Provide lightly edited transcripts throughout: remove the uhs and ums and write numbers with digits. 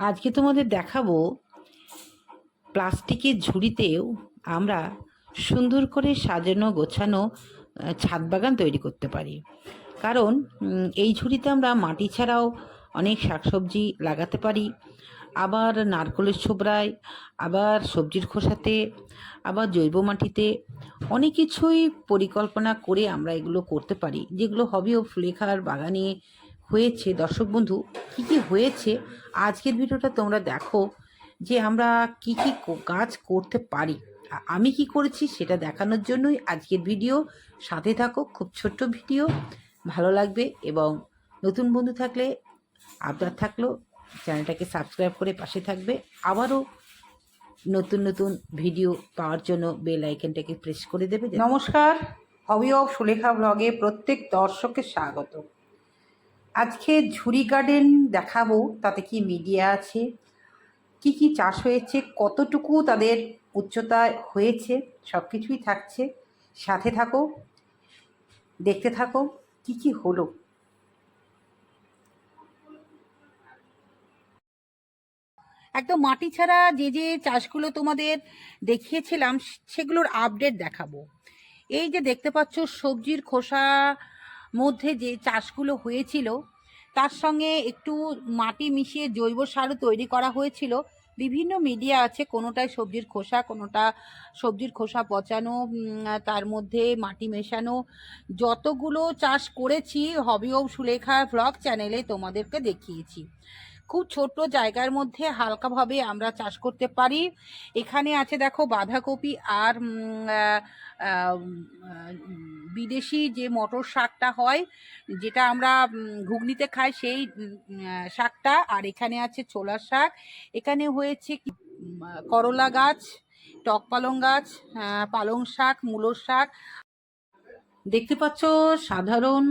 আজকে তোমাদের দেখাবো প্লাস্টিকের ঝুড়িতেও আমরা সুন্দর করে সাজানো গোছানো ছাদ বাগান তৈরি করতে পারি। কারণ এই ঝুড়িতে আমরা মাটি ছাড়াও অনেক শাকসবজি লাগাতে পারি, আবার নারকেলের ছোবড়ায়, আবার সবজির খোসাতে, আবার জৈব মাটিতে অনেক কিছুই পরিকল্পনা করে আমরা এগুলো করতে পারি, যেগুলো হবি ও সুলেখার বাগানে হয়েছে। দর্শক বন্ধু, কী কী হয়েছে আজকের ভিডিওটা তোমরা দেখো, যে আমরা কি কি কাজ করতে পারি। আমি কি করেছি সেটা দেখানোর জন্যই আজকের ভিডিও। সাথে থাকো, খুব ছোট্ট ভিডিও, ভালো লাগবে। এবং নতুন বন্ধু থাকলে আবদার থাকলো চ্যানেলটাকে সাবস্ক্রাইব করে পাশে থাকবে। আবারও নতুন নতুন ভিডিও পাওয়ার জন্য বেল আইকনটাকে প্রেস করে দেবে। নমস্কার, হবি অফ সুলেখা ব্লগে প্রত্যেক দর্শককে স্বাগত। আজকে ঝুড়ি গার্ডেন দেখাবো, তাতে কি মিডিয়া আছে, কি কি চাষ হয়েছে, কতটুকু তাদের উচ্চতা হয়েছে, সব কিছুই থাকছে। সাথে থাকো, দেখতে থাকো কি কি হলো। একদম মাটি ছাড়া যে যে চাষগুলো তোমাদের দেখিয়েছিলাম সেগুলোর আপডেট দেখাবো। এই যে দেখতে পাচ্ছ সবজির খোসা মধ্যে যে চাষগুলো হয়েছিল, তার সঙ্গে একটু মাটি মিশিয়ে জৈব সারও তৈরি করা হয়েছিল। বিভিন্ন মিডিয়া আছে, কোনোটায় সবজির খোসা, কোনোটা সবজির খোসা পচানো, তার মধ্যে মাটি মেশানো। যতগুলো চাষ করেছি হবি অফ সুলেখা ব্লগ চ্যানেলে তোমাদেরকে দেখিয়েছি। খুব ছোট জায়গার মধ্যে হালকাভাবে আমরা চাষ করতে পারি। এখানে আছে দেখো বাঁধাকপি আর বিদেশি যে মটর শাকটা হয়, যেটা আমরা ঘুগনিতে খাই, সেই শাকটা। আর এখানে আছে ছোলার শাক। এখানে হয়েছে করলা গাছ, টক পালং গাছ, পালং শাক, মূলোর শাক। দেখতে পাচ্ছ সাধারণ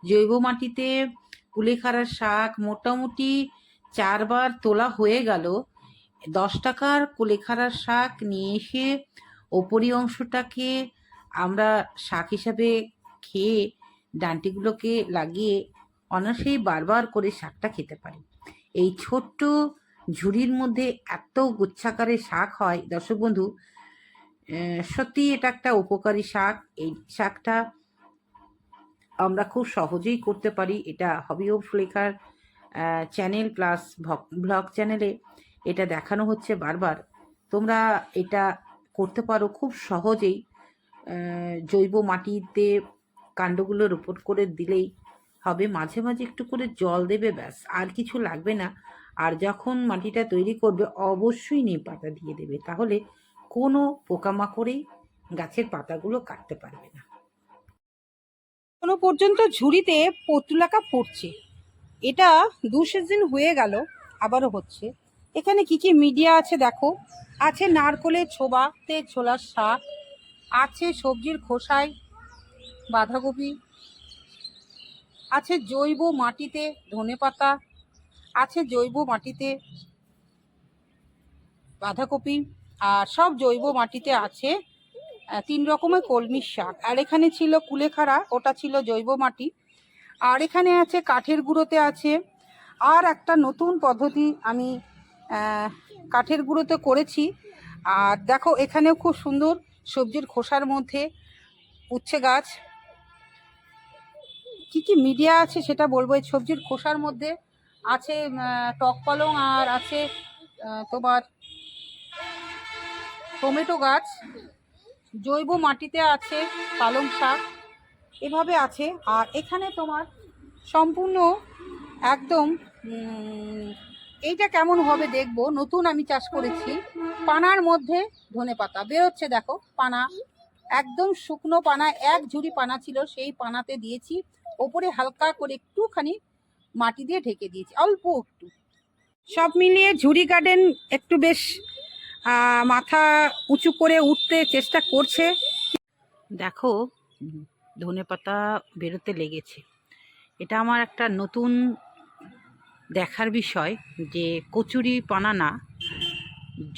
জৈব মাটিতে কুলেখাড়ার শাক মোটামুটি 4বার তোলা হয়ে গেল। 10 টাকার কুলেখাড়ার শাক নিয়ে এসে ওপরি অংশটাকে আমরা শাক হিসাবে খেয়ে ডাঁটিগুলোকে লাগিয়ে অনায়াসেই বারবার করে শাকটা খেতে পারি। এই ছোট্ট ঝুড়ির মধ্যে এত গুচ্ছাকারের শাক হয় দর্শক বন্ধু, সত্যি এটা একটা উপকারী শাক। এই শাকটা আমরা খুব সহজেই করতে পারি। এটা হবি অফ সুলেখার চ্যানেল প্লাস ব্লগ চ্যানেলে এটা দেখানো হচ্ছে বারবার। তোমরা এটা করতে পারো খুব সহজেই। জৈব মাটিতে কাণ্ডগুলো রোপণ করে দিলেই হবে। মাঝে মাঝে একটু করে জল দেবে, ব্যাস, আর কিছু লাগবে না। আর যখন মাটিটা তৈরি করবে অবশ্যই নিম পাতা দিয়ে দেবে, তাহলে কোনো পোকামাকড়েই গাছের পাতাগুলো কাটতে পারবে না। এখনো পর্যন্ত ঝুড়িতে পতুলাকা পড়ছে। এটা 2 সিজন হয়ে গেল, আবারও হচ্ছে। এখানে কি কি মিডিয়া আছে দেখো। আছে নারকলের ছোবাতে ছোলার শাক, আছে সবজির খোসায় বাঁধাকপি, আছে জৈব মাটিতে ধনেপাতা, আছে জৈব মাটিতে বাঁধাকপি, আর সব জৈব মাটিতে আছে 3 রকমের কলমির শাক। আর এখানে ছিল কুলেখাড়া, ওটা ছিল জৈব মাটি। আর এখানে আছে কাঠের গুঁড়োতে আছে। আর একটা নতুন পদ্ধতি আমি কাঠের গুঁড়োতে করেছি। আর দেখো এখানেও খুব সুন্দর সবজির খোসার মধ্যে উচ্ছে গাছ। কি কি মিডিয়া আছে সেটা বলবো। এই সবজির খোসার মধ্যে আছে টক পালং, আর আছে তোমার টমেটো গাছ। জৈব মাটিতে আছে পালং শাক, এভাবে আছে। আর এখানে তোমার সম্পূর্ণ একদম এইটা কেমন হবে দেখবো। নতুন আমি চাষ করেছি, পানার মধ্যে ধনেপাতা বেরোচ্ছে দেখো। পানা একদম শুকনো পানা, 1 ঝুড়ি পানা ছিল, সেই পানাতে দিয়েছি। ওপরে হালকা করে একটুখানি মাটি দিয়ে ঢেকে দিয়েছি, অল্প একটু। সব মিলিয়ে ঝুড়ি গার্ডেন একটু বেশ মাথা উঁচু করে উঠতে চেষ্টা করছে। দেখো ধনেপাতা বেরোতে লেগেছে। এটা আমার একটা নতুন দেখার বিষয়, যে কচুরি পানা না,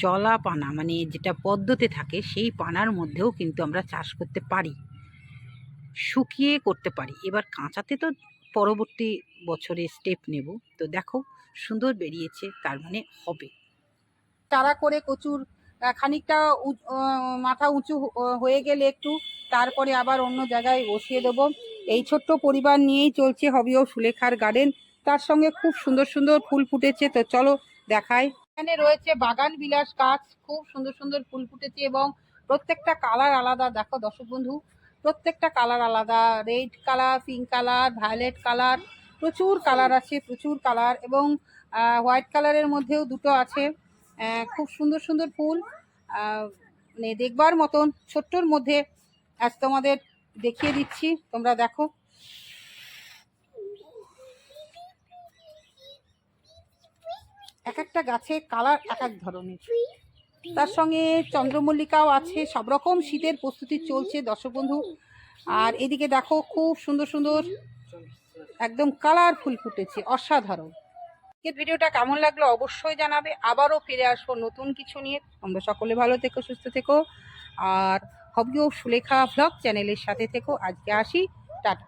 জলা পানা, মানে যেটা পদ্মতে থাকে, সেই পানার মধ্যেও কিন্তু আমরা চাষ করতে পারি, শুকিয়ে করতে পারি। এবার কাঁচাতে তো পরবর্তী বছরে স্টেপ নেব। তো দেখো সুন্দর বেরিয়েছে, তার মানে হবে। চারা করে কচুর খানিকটা মাথা উঁচু হয়ে গেলে একটু, তারপরে আবার অন্য জায়গায় বসিয়ে দেবো। এই ছোট্ট পরিবার নিয়েই চলছে হবি ও সুলেখার গার্ডেন। তার সঙ্গে খুব সুন্দর সুন্দর ফুল ফুটেছে, তো চলো দেখাই। এখানে রয়েছে বাগান বিলাস গাছ, খুব সুন্দর সুন্দর ফুল ফুটেছে এবং প্রত্যেকটা কালার আলাদা। দেখো দর্শক বন্ধু, প্রত্যেকটা কালার আলাদা, red colour, pink colour, violet colour, প্রচুর কালার আছে, প্রচুর কালার। এবং হোয়াইট কালারের মধ্যেও দুটো আছে। খুব সুন্দর সুন্দর ফুল, মানে দেখবার মতন। ছোট্টর মধ্যে আজ তোমাদের দেখিয়ে দিচ্ছি, তোমরা দেখো। এক একটা গাছে কালার এক এক ধরনের। তার সঙ্গে চন্দ্রমল্লিকাও আছে। সব রকম শীতের প্রস্তুতি চলছে দর্শক বন্ধু। আর এদিকে দেখো খুব সুন্দর সুন্দর একদম কালারফুল ফুটেছে, অসাধারণ। আজকের ভিডিওটা কেমন লাগলো অবশ্যই জানাবে। আবারও ফিরে আসবো নতুন কিছু নিয়ে। তোমরা সকলে ভালো থেকো, সুস্থ থেকো, আর হবি ও সুলেখা ব্লগ চ্যানেলের সাথে থেকো। আজকে আসি, টাটা।